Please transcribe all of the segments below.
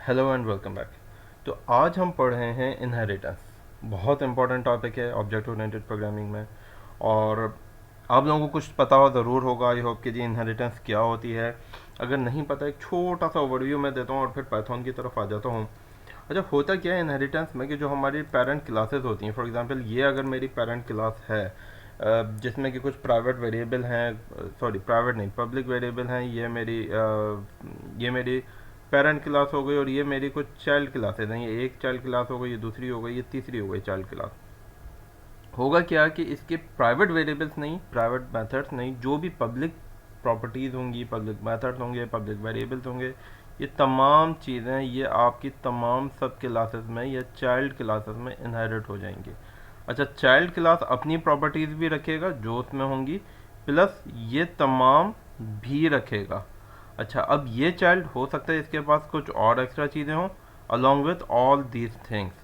Hello and welcome back. तो आज हम पढ़ रहे हैं इनहेरिटेंस। बहुत इंपॉर्टेंट टॉपिक है ऑब्जेक्ट ओरिएंटेड प्रोग्रामिंग में। और आप लोगों को कुछ पता हो ज़रूर होगा, आई होप कि जी इनहेरिटेंस क्या होती है। अगर नहीं पता, एक छोटा सा ओवरव्यू मैं देता हूँ और फिर पाइथन की तरफ आ जाता हूँ। अच्छा, होता क्या है इनहेरिटेंस में कि जो हमारी पेरेंट क्लासेस होती हैं, फॉर एग्जांपल ये अगर मेरी पेरेंट क्लास है जिसमें कि कुछ प्राइवेट वेरिएबल हैं, सॉरी प्राइवेट नहीं पब्लिक वेरिएबल हैं, ये मेरी पेरेंट क्लास हो गई और ये मेरी कुछ चाइल्ड क्लासेज हैं। ये एक चाइल्ड क्लास हो गई, ये दूसरी हो गई, ये तीसरी हो गई चाइल्ड क्लास। होगा क्या कि इसके प्राइवेट वेरिएबल्स नहीं, प्राइवेट मेथड्स नहीं, जो भी पब्लिक प्रॉपर्टीज़ होंगी, पब्लिक मेथड्स होंगे, पब्लिक वेरिएबल्स होंगे, ये तमाम चीज़ें ये आपकी तमाम सब क्लासेस में या चाइल्ड क्लासेस में इनहेरिट हो जाएंगी। अच्छा, चाइल्ड क्लास अपनी प्रॉपर्टीज़ भी रखेगा जो उसमें होंगी, प्लस ये तमाम भी रखेगा। अच्छा, अब ये चाइल्ड हो सकता है इसके पास कुछ और एक्स्ट्रा चीज़ें हों along with all these things.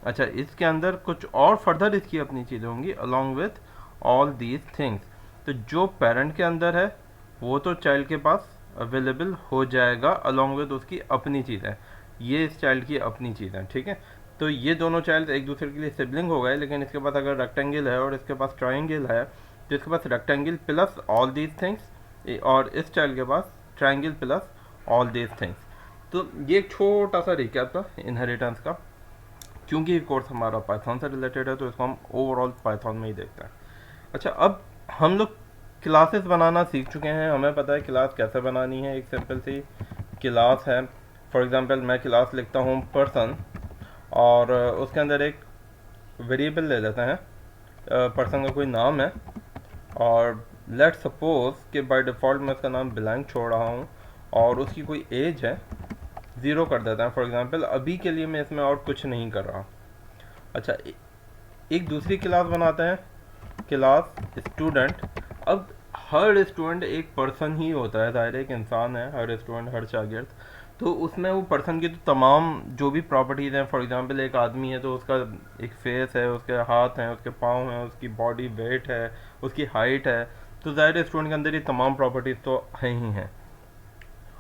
अच्छा, इसके अंदर कुछ और फर्दर इसकी अपनी चीज़ें होंगी along with all these things. तो जो पेरेंट के अंदर है वो तो चाइल्ड के पास अवेलेबल हो जाएगा अलॉन्ग विथ उसकी अपनी चीज़ें। ये इस चाइल्ड की अपनी चीज़ें, ठीक है। तो ये दोनों चाइल्ड एक दूसरे के लिए सिबलिंग हो गए, लेकिन इसके पास अगर रेक्टेंगल है और इसके पास ट्राइंगल है तो इसके पास rectangle plus all these things, और इस चाइल्ड के पास triangle plus all these things. तो ये एक छोटा सा रिकैप था इनहेरिटेंस का। क्योंकि ये कोर्स हमारा पाइथन से रिलेटेड है तो इसको हम ओवरऑल पाइथन में ही देखते हैं। अच्छा, अब हम लोग क्लासेस बनाना सीख चुके हैं, हमें पता है क्लास कैसे बनानी है। एक सिंपल सी क्लास है। फॉर एग्जांपल मैं क्लास लिखता हूँ पर्सन, और उसके अंदर एक वेरिएबल ले लेते हैं, पर्सन का कोई नाम है, और लेट सपोज कि बाय डिफ़ॉल्ट मैं उसका नाम ब्लैंक छोड़ रहा हूँ और उसकी कोई एज है, ज़ीरो कर देता है फॉर एग्जांपल। अभी के लिए मैं इसमें और कुछ नहीं कर रहा। अच्छा, एक दूसरी क्लास बनाते हैं, क्लास स्टूडेंट। अब हर स्टूडेंट एक पर्सन ही होता है, ज़ाहिर है एक इंसान है हर स्टूडेंट, हर शागिर्द। तो उसमें वो पर्सन की तो तमाम जो भी प्रॉपर्टीज़ हैं, फॉर एग्जांपल एक आदमी है तो उसका एक फेस है, उसके हाथ हैं, उसके पाँव हैं, उसकी बॉडी वेट है, उसकी हाइट है। तो ज़ाहिर है स्टूडेंट के अंदर ये तमाम प्रॉपर्टीज़ तो हैं ही हैं।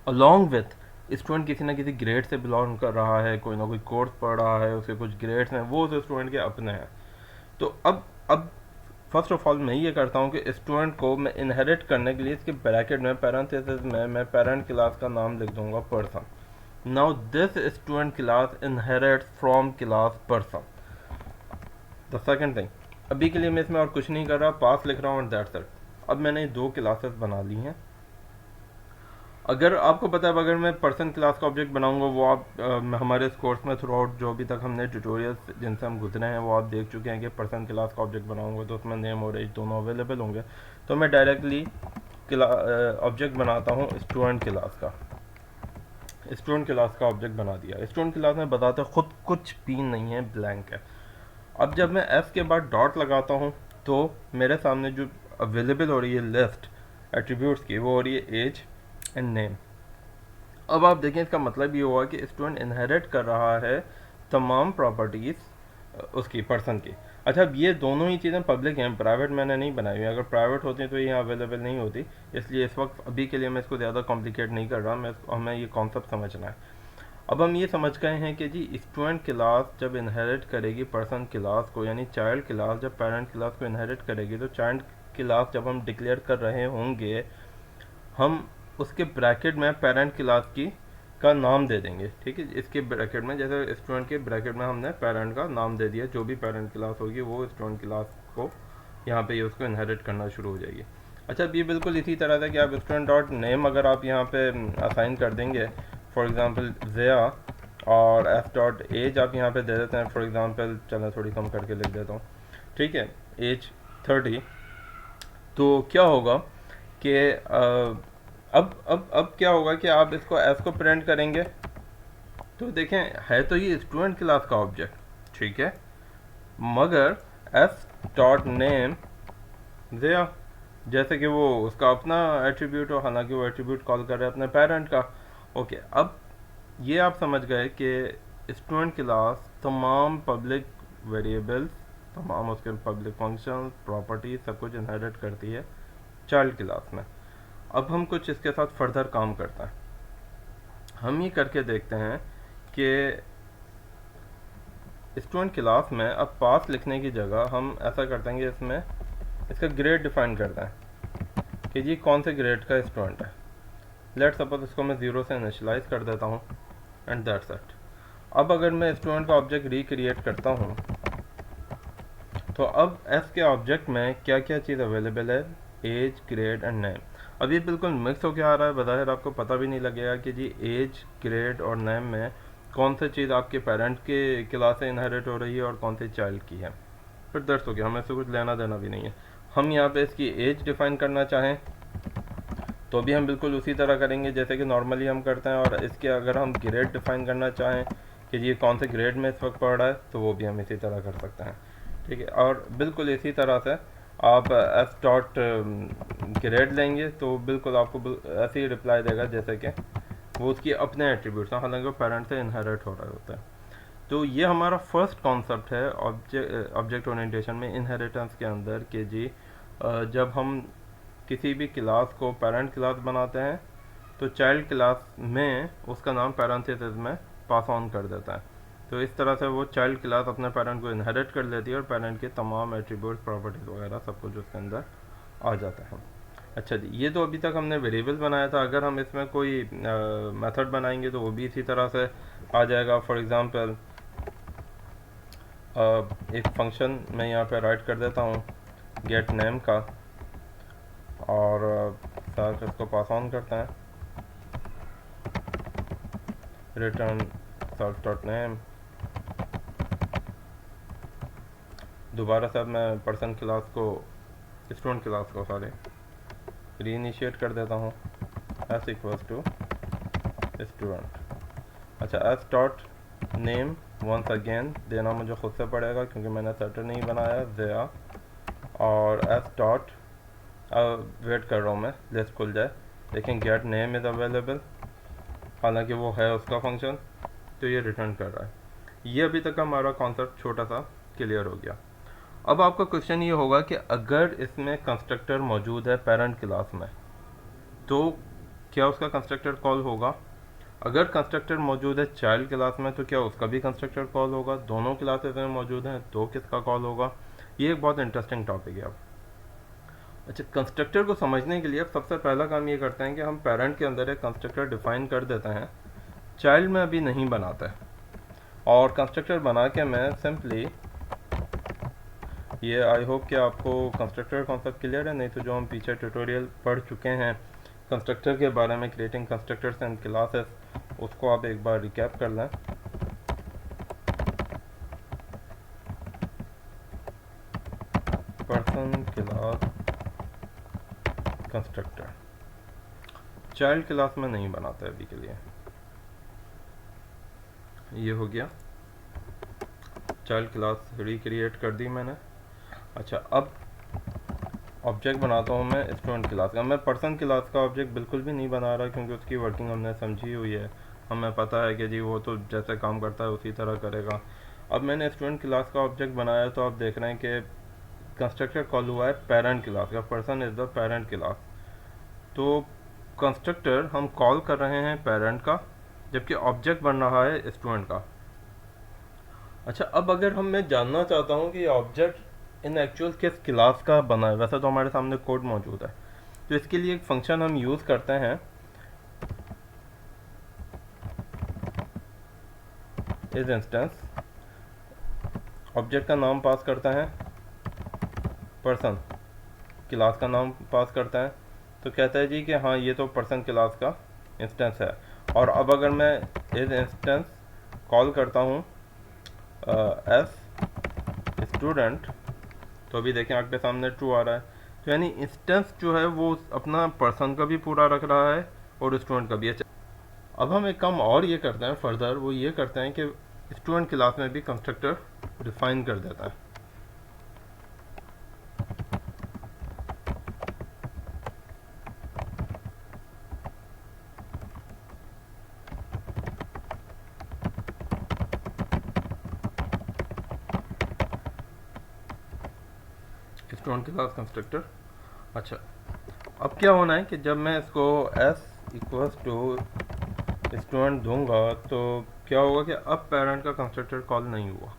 अलॉन्ग विथ स्टूडेंट किसी ना किसी ग्रेड से बिलोंग कर रहा है, कोई ना कोई कोर्स पढ़ रहा है, उसके कुछ ग्रेड्स हैं, वो उस स्टूडेंट के अपने हैं। तो अब फर्स्ट ऑफ ऑल मैं ये करता हूँ कि स्टूडेंट को मैं इनहेरिट करने के लिए इसके ब्रैकेट में पैरेंथेसिस में मैं पेरेंट क्लास का नाम लिख दूंगा person. Now this student class inherits from class person. The second thing, अभी के लिए मैं इसमें और कुछ नहीं कर रहा, पास लिख रहा हूँ, दैट्स इट। अब मैंने दो क्लासेस बना ली हैं। अगर आपको पता है, अगर मैं पर्सन क्लास का ऑब्जेक्ट बनाऊंगा, वो आप हमारे इस कोर्स में थ्रू आउट जो अभी तक हमने ट्यूटोरियल्स जिनसे हम गुजरे हैं वो आप देख चुके हैं कि पर्सन क्लास का ऑब्जेक्ट बनाऊंगा तो उसमें नेम और एज दोनों अवेलेबल होंगे। तो मैं डायरेक्टली ऑब्जेक्ट बनाता हूँ स्टूडेंट क्लास का। स्टूडेंट क्लास का ऑब्जेक्ट बना दिया। स्टूडेंट क्लास में बताते खुद कुछ भी नहीं है, ब्लैंक है। अब जब मैं एस के बाद डॉट लगाता हूँ तो मेरे सामने जो अवेलेबल हो रही है लिस्ट एट्रीब्यूट्स की, वो हो रही है एज एंड नेम। अब आप देखें, इसका मतलब ये हुआ कि स्टूडेंट इनहेरिट कर रहा है तमाम प्रॉपर्टीज़ उसकी पर्सन की। अच्छा, अब ये दोनों ही चीज़ें पब्लिक हैं, प्राइवेट मैंने नहीं बनाई हुई। अगर प्राइवेट होती तो ये यहाँ अवेलेबल नहीं होती। इसलिए इस वक्त अभी के लिए मैं इसको ज़्यादा कॉम्प्लिकेट नहीं कर रहा, हमें ये कॉन्सेप्ट समझना है। अब हम ये समझ गए हैं कि जी स्टूडेंट क्लास जब इनहेरिट करेगी पर्सन क्लास को, यानी चाइल्ड क्लास जब पेरेंट क्लास को इनहेरिट करेगी, तो चाइल्ड क्लास जब हम डिक्लेयर कर रहे होंगे, हम उसके ब्रैकेट में पेरेंट क्लास की का नाम दे देंगे। ठीक है, इसके ब्रैकेट में, जैसे स्टूडेंट के ब्रैकेट में हमने पेरेंट का नाम दे दिया, जो भी पेरेंट क्लास होगी वो स्टूडेंट क्लास को यहाँ पे ये उसको इनहेरिट करना शुरू हो जाएगी। अच्छा, अब ये बिल्कुल इसी तरह से कि आप स्टूडेंट डॉट नेम अगर आप यहाँ पे असाइन कर देंगे, फॉर एग्जांपल ज़िया, और एस डॉट एज आप यहाँ पे दे देते हैं, फॉर एग्जांपल चलो थोड़ी कम करके लिख देता हूँ, ठीक है, एज 30। तो क्या होगा कि अब क्या होगा कि आप इसको एस को प्रिंट करेंगे तो देखें है तो ये स्टूडेंट क्लास का ऑब्जेक्ट, ठीक है, मगर एस डॉट नेम ज़िया, जैसे कि वो उसका अपना एट्रीब्यूट हो, हालांकि वो एट्रीब्यूट कॉल कर रहे हैं अपने पेरेंट का। ओके, अब ये आप समझ गए कि स्टूडेंट क्लास तमाम पब्लिक वेरिएबल्स, तमाम उसके पब्लिक फंक्शन, प्रॉपर्टी सब कुछ इनहेरिट करती है चाइल्ड क्लास में। अब हम कुछ इसके साथ फर्दर काम करते हैं। हम ये करके देखते हैं कि स्टूडेंट क्लास में अब पास लिखने की जगह हम ऐसा करते हैं कि इसमें इसका ग्रेड डिफाइन करते हैं कि जी कौन से ग्रेड का स्टूडेंट है। लेट सपोज इसको मैं 0 से इनिशियलाइज कर देता हूँ एंड दैट्स इट। अब अगर मैं स्टूडेंट का ऑब्जेक्ट रिक्रिएट करता हूँ तो अब एस के ऑब्जेक्ट में क्या क्या चीज़ अवेलेबल है, एज, ग्रेड एंड नेम। अब ये बिल्कुल मिक्स होकर आ रहा है, बज़ाहिर आपको पता भी नहीं लगेगा कि जी एज, ग्रेड और नेम में कौन सी चीज़ आपके पेरेंट के क्लास से इनहेरिट हो रही है और कौन सी चाइल्ड की है। फिर दर्ज हो गया, हमें इससे कुछ लेना देना भी नहीं है। हम यहाँ पे इसकी एज डिफाइन करना चाहें तो भी हम बिल्कुल उसी तरह करेंगे जैसे कि नॉर्मली हम करते हैं, और इसके अगर हम ग्रेड डिफाइन करना चाहें कि ये कौन से ग्रेड में इस वक्त पढ़ रहा है तो वो भी हम इसी तरह कर सकते हैं। ठीक है, और बिल्कुल इसी तरह से आप एस डॉट ग्रेड लेंगे तो बिल्कुल आपको ऐसे ही रिप्लाई देगा जैसे कि वो उसकी अपने एट्रीब्यूट्स हैं, हालांकि वो पेरेंट से इनहेरिट हो रहे होते हैं। तो ये हमारा फर्स्ट कॉन्सेप्ट है ऑब्जेक्ट ओरिएंटेशन में, इनहेरिटेंस के अंदर कि जी जब हम किसी भी क्लास को पेरेंट क्लास बनाते हैं तो चाइल्ड क्लास में उसका नाम पैरेंथेसिस में पास ऑन कर देता है। तो इस तरह से वो चाइल्ड क्लास अपने पेरेंट को इनहेरिट कर लेती है और पेरेंट के तमाम एट्रीब्यूट्स, प्रॉपर्टीज़ वगैरह सब कुछ उसके अंदर आ जाता है। अच्छा जी, ये तो अभी तक हमने वेरिएबल बनाया था। अगर हम इसमें कोई मेथड बनाएंगे तो वो भी इसी तरह से आ जाएगा। फॉर एग्ज़ाम्पल एक फंक्शन मैं यहाँ पे राइट कर देता हूँ गेट नेम का, और साथ इसको पास ऑन करते हैं रिटर्न सेल्फ डॉट नेम। दोबारा से अब मैं पर्सन क्लास को, स्टूडेंट क्लास को री इनिशिएट कर देता हूँ एस इक्वल्स टू स्टूडेंट। अच्छा, S dot name once again देना मुझे खुद से पड़ेगा क्योंकि मैंने सेटर नहीं बनाया ज़या, और एस डॉट वेट कर रहा हूँ मैं लिस्ट खुल जाए, लेकिन गेट नेम इज़ अवेलेबल, हालांकि वो है उसका फंक्शन, तो ये रिटर्न कर रहा है। ये अभी तक हमारा कॉन्सेप्ट छोटा सा क्लियर हो गया। अब आपका क्वेश्चन ये होगा कि अगर इसमें कंस्ट्रक्टर मौजूद है पेरेंट क्लास में तो क्या उसका कंस्ट्रक्टर कॉल होगा। अगर कंस्ट्रक्टर मौजूद है चाइल्ड क्लास में तो क्या उसका भी कंस्ट्रक्टर कॉल होगा। दोनों क्लासेस में मौजूद हैं तो किसका कॉल होगा। ये एक बहुत इंटरेस्टिंग टॉपिक है। अब अच्छा, कंस्ट्रक्टर को समझने के लिए अब सबसे पहला काम ये करते हैं कि हम पेरेंट के अंदर एक कंस्ट्रक्टर डिफाइन कर देते हैं, चाइल्ड में अभी नहीं बनाते हैं, और कंस्ट्रक्टर बना के मैं सिंपली ये, आई होप कि आपको कंस्ट्रक्टर कॉन्सेप्ट क्लियर है, नहीं तो जो हम पीछे ट्यूटोरियल पढ़ चुके हैं कंस्ट्रक्टर के बारे में, क्रिएटिंग कंस्ट्रक्टर्स एंड क्लासेस, उसको आप एक बार रिकैप कर लें। Person class constructor child class में नहीं बनाते अभी के लिए। ये हो गया, चाइल्ड क्लास रिक्रिएट कर दी मैंने। अच्छा, अब ऑब्जेक्ट बनाता हूँ मैं स्टूडेंट क्लास का। मैं पर्सन क्लास का ऑब्जेक्ट बिल्कुल भी नहीं बना रहा क्योंकि उसकी वर्किंग हमने समझी हुई है, हमें पता है कि जी वो तो जैसे काम करता है उसी तरह करेगा। अब मैंने स्टूडेंट क्लास का ऑब्जेक्ट बनाया तो आप देख रहे हैं कि कंस्ट्रक्टर कॉल हुआ है पेरेंट क्लास का, person is the parent class. तो कंस्ट्रक्टर हम कॉल कर रहे हैं पेरेंट का, जबकि ऑब्जेक्ट बन रहा है स्टूडेंट का। अच्छा, अब अगर मैं जानना चाहता हूँ कि ऑब्जेक्ट इन एक्चुअल किस क्लास का बना है, वैसे तो हमारे सामने कोड मौजूद है, तो इसके लिए एक फंक्शन हम यूज़ करते हैं इस इंस्टेंस। ऑब्जेक्ट का नाम पास करते हैं, पर्सन क्लास का नाम पास करते हैं, तो कहता है जी कि हाँ ये तो पर्सन क्लास का इंस्टेंस है। और अब अगर मैं इस इंस्टेंस कॉल करता हूँ एस स्टूडेंट, तो अभी देखें आपके सामने ट्रू आ रहा है। तो यानी इंस्टेंस जो है वो अपना पर्सन का भी पूरा रख रहा है और स्टूडेंट का भी। अच्छा, अब हम एक काम और ये करते हैं फर्दर, वो ये करते हैं कि स्टूडेंट क्लास में भी कंस्ट्रक्टर डिफाइन कर देता है। Student class constructor. अच्छा, अब क्या होना है कि जब मैं इसको s इक्वल्स टू स्टूडेंट दूंगा तो क्या होगा कि अब पेरेंट का कंस्ट्रक्टर कॉल नहीं हुआ।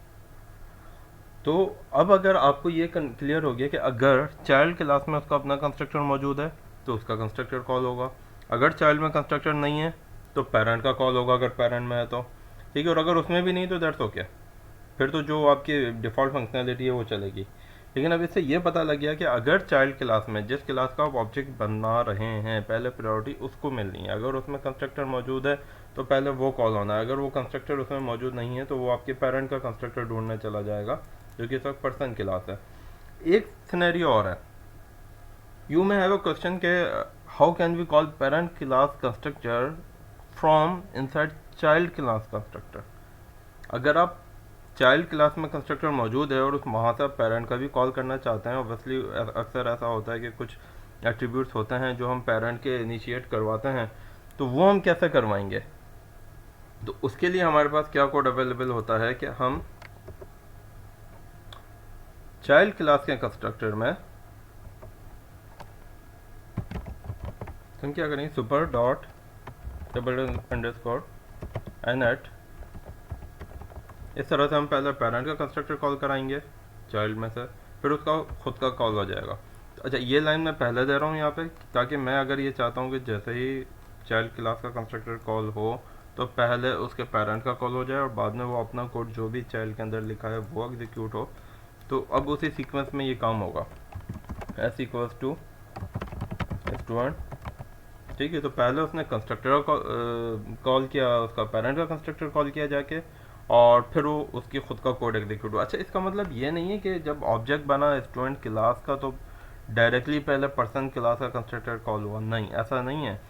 तो अब अगर आपको ये क्लियर हो गया कि अगर चाइल्ड क्लास में उसका अपना कंस्ट्रक्टर मौजूद है तो उसका कंस्ट्रक्टर कॉल होगा, अगर चाइल्ड में कंस्ट्रक्टर नहीं है तो पेरेंट का कॉल होगा अगर पेरेंट में है तो, ठीक है। और अगर उसमें भी नहीं तो दैट्स ओके, फिर तो जो आपकी डिफ़ॉल्ट फंक्शनैलिटी है वो चलेगी। लेकिन अब इससे ये पता लग गया कि अगर चाइल्ड क्लास में जिस क्लास का आप ऑब्जेक्ट बना रहे हैं पहले प्रायोरिटी उसको मिलनी है, अगर उसमें कंस्ट्रक्टर मौजूद है तो पहले वो कॉल होना है, अगर वो कंस्ट्रक्टर उसमें मौजूद नहीं है तो वो आपके पेरेंट का कंस्ट्रक्टर ढूंढने चला जाएगा जो कि इस वक्त पर्सन क्लास है। एक सिनेरियो और है, you may have a question के how can we call parent class constructor from inside child class constructor. अगर आप चाइल्ड क्लास में कंस्ट्रक्टर मौजूद है और उस वहाँ से आप पेरेंट का भी कॉल करना चाहते हैं, ऑब्वियसली अक्सर ऐसा होता है कि कुछ एट्रीब्यूट्स होते हैं जो हम पेरेंट के इनिशिएट करवाते हैं, तो वो हम कैसे करवाएंगे। तो उसके लिए हमारे पास क्या कोड अवेलेबल होता है कि हम चाइल्ड क्लास के कंस्ट्रक्टर में हम क्या करेंगे, सुपर डॉट डबल अंडरस्कोर एनएट, इस तरह से हम पहले पेरेंट का कंस्ट्रक्टर कॉल कराएंगे चाइल्ड में से, फिर उसका खुद का कॉल हो जाएगा। अच्छा, ये लाइन मैं पहले दे रहा हूँ यहाँ पे ताकि मैं अगर ये चाहता हूँ कि जैसे ही चाइल्ड क्लास का कंस्ट्रक्टर कॉल हो तो पहले उसके पेरेंट का कॉल हो जाए और बाद में वो अपना कोड जो भी चाइल्ड के अंदर लिखा है वो एग्जीक्यूट हो, तो अब उसी सीक्वेंस में ये काम होगा। एस इक्वल्स टू स्टूडेंट, ठीक है। तो पहले उसने कंस्ट्रक्टर का कॉल किया, उसका पेरेंट का कंस्ट्रक्टर कॉल किया जाके, और फिर वो उसकी खुद का कोड एग्जीक्यूट हुआ। अच्छा, इसका मतलब ये नहीं है कि जब ऑब्जेक्ट बना स्टूडेंट क्लास का तो डायरेक्टली पहले पर्सन क्लास का कंस्ट्रक्टर कॉल हुआ, नहीं, ऐसा नहीं है।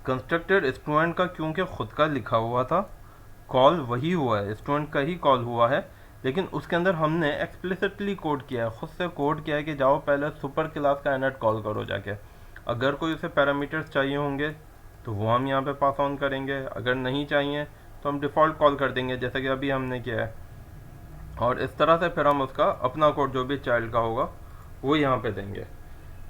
कंस्ट्रक्टर स्टूडेंट का क्योंकि खुद का लिखा हुआ था, कॉल वही हुआ है, स्टूडेंट का ही कॉल हुआ है, लेकिन उसके अंदर हमने एक्सप्लिसिटली कोड किया है, खुद से कोड किया है कि जाओ पहले सुपर क्लास का इनइट कॉल करो जाके। अगर कोई उसे पैरामीटर्स चाहिए होंगे तो वो हम यहाँ पे पास ऑन करेंगे, अगर नहीं चाहिए तो हम डिफ़ॉल्ट कॉल कर देंगे जैसे कि अभी हमने किया है। और इस तरह से फिर हम उसका अपना कोड जो भी चाइल्ड का होगा वो यहाँ पे देंगे।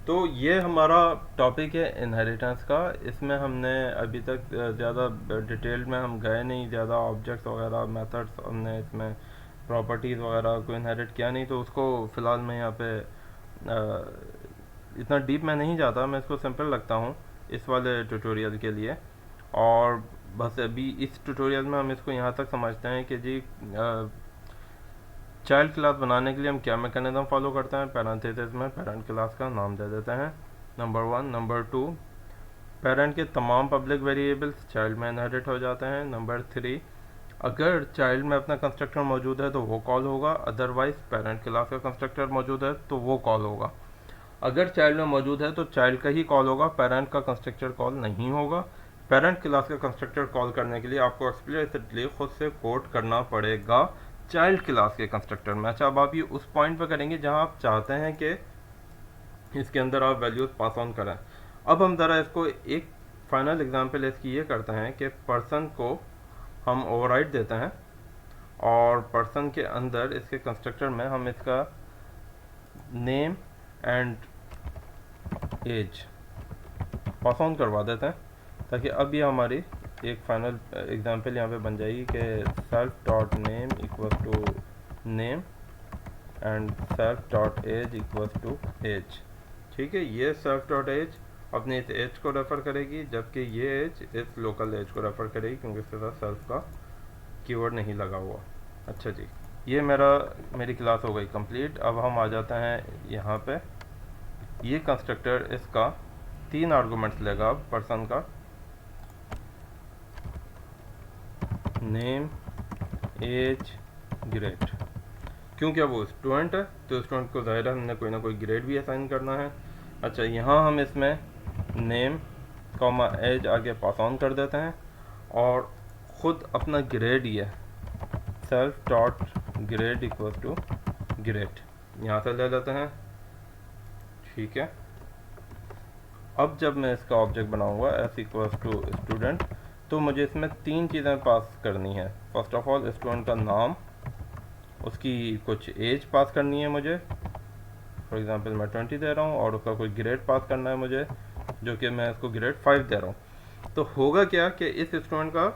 तो ये हमारा टॉपिक है इनहेरिटेंस का। इसमें हमने अभी तक ज़्यादा डिटेल में हम गए नहीं, ज़्यादा ऑब्जेक्ट्स वगैरह मेथड्स हमने इसमें प्रॉपर्टीज़ वगैरह को इनहेरिट किया नहीं, तो उसको फ़िलहाल मैं यहाँ पे इतना डीप में नहीं जाता, मैं इसको सिंपल रखता हूँ इस वाले ट्यूटोरियल के लिए। और बस अभी इस ट्यूटोरियल में हम इसको यहाँ तक समझते हैं कि जी चाइल्ड क्लास बनाने के लिए हम क्या मैकेनिज्म फॉलो करते हैं। पैरेंथेसिस में पेरेंट क्लास का नाम दे देते हैं, नंबर 1। नंबर 2, पेरेंट के तमाम पब्लिक वेरिएबल्स चाइल्ड में इनहेरिट हो जाते हैं। नंबर 3, अगर चाइल्ड में अपना कंस्ट्रक्टर मौजूद है तो वो कॉल होगा, अदरवाइज पेरेंट क्लास का कंस्ट्रक्टर मौजूद है तो वो कॉल होगा। अगर चाइल्ड में मौजूद है तो चाइल्ड का ही कॉल होगा, पेरेंट का कंस्ट्रक्टर कॉल नहीं होगा। पेरेंट क्लास का कंस्ट्रक्टर कॉल करने के लिए आपको एक्सप्लिसिटली खुद से कोड करना पड़ेगा चाइल्ड क्लास के कंस्ट्रक्टर में। अच्छा, अब आप ये उस पॉइंट पर करेंगे जहां आप चाहते हैं कि इसके अंदर आप वैल्यूज पास ऑन करें। अब हम ज़रा इसको एक फाइनल एग्जांपल इसकी ये करते हैं कि पर्सन को हम ओवरराइड देते हैं और पर्सन के अंदर इसके कंस्ट्रक्टर में हम इसका name and age pass on करवा देते हैं, ताकि अब ये हमारी एक फाइनल एग्जांपल यहाँ पे बन जाएगी कि self dot name equal to name and self dot age equal to age. ठीक है, ये सेल्फ डॉट एज अपने इस एज को रेफ़र करेगी, जबकि ये एज इस लोकल एज को रेफ़र करेगी क्योंकि इसके साथ सेल्फ का कीवर्ड नहीं लगा हुआ। अच्छा जी, ये मेरी क्लास हो गई कंप्लीट। अब हम आ जाते हैं यहाँ पे, ये कंस्ट्रक्टर इसका 3 आर्गूमेंट्स लेगा अब पर्सन का, नेम एज ग्रेड, क्योंकि अब वो स्टूडेंट है तो स्टूडेंट को ज़ाहिर है हमने कोई ना कोई ग्रेड भी असाइन करना है। अच्छा, यहाँ हम इसमें नेम कॉमा एज आगे पास ऑन कर देते हैं और ख़ुद अपना ग्रेड ही है, self dot grade equal to grade यहाँ से ले लेते हैं। ठीक है, अब जब मैं इसका ऑब्जेक्ट बनाऊंगा एस इक्वल टू स्टूडेंट, तो मुझे इसमें 3 चीज़ें पास करनी है। फर्स्ट ऑफ ऑल स्टूडेंट का नाम, उसकी कुछ एज पास करनी है मुझे, फॉर एग्जांपल मैं 20 दे रहा हूँ, और उसका कोई ग्रेड पास करना है मुझे जो कि मैं इसको ग्रेड 5 दे रहा हूँ। तो होगा क्या कि इस स्टूडेंट का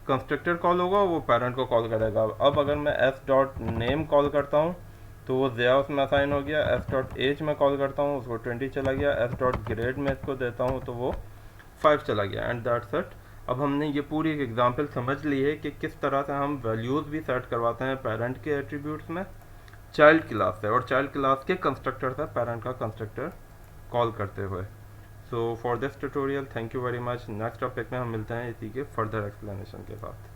कंस्ट्रक्टर कॉल होगा, वो पेरेंट को कॉल करेगा। अब अगर मैं एस डॉट नेम कॉल करता हूँ तो वो ज़िया उसमें असाइन हो गया। एस डॉट एज में कॉल करता हूँ, उसको 20 चला गया। एस डॉट ग्रेड में इसको देता हूँ तो वो 5 चला गया, एंड दैट्स इट। अब हमने ये पूरी एक एग्जांपल समझ ली है कि किस तरह से हम वैल्यूज़ भी सेट करवाते हैं पेरेंट के एट्रीब्यूट्स में चाइल्ड क्लास से, और चाइल्ड क्लास के कंस्ट्रक्टर से पेरेंट का कंस्ट्रक्टर कॉल करते हुए। So for this tutorial thank you very much. Next topic में हम मिलते हैं इसी के फर्दर एक्सप्लेनेशन के साथ।